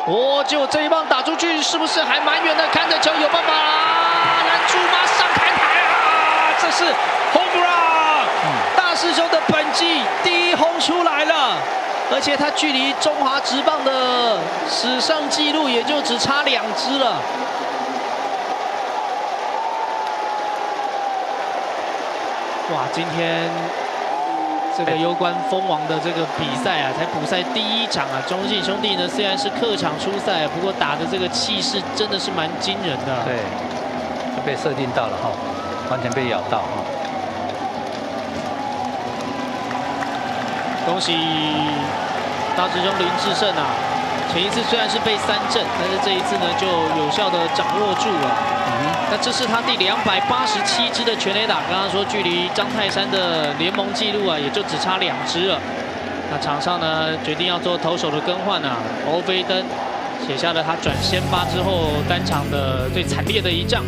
哦，结果这一棒打出去，是不是还蛮远的？看着球有办法拦住吗？上看台啊！这是 home run，大师兄的本季第1轰出来了，而且他距离中华职棒的史上纪录也就只差2支了。哇，今天这个攸关封王的这个比赛啊，才补赛第1场啊。中信兄弟呢虽然是客场出赛，不过打的这个气势真的是蛮惊人的。对，就被设定到了哈，完全被咬到哈。恭喜大师兄林智胜啊！前一次虽然是被3振，但是这一次呢就有效的掌握住了。那这是他第287支的全垒打，刚刚说距离张泰山的联盟纪录啊，也就只差2支了。那场上呢决定要做投手的更换啊，欧菲登写下了他转先发之后单场的最惨烈的一仗。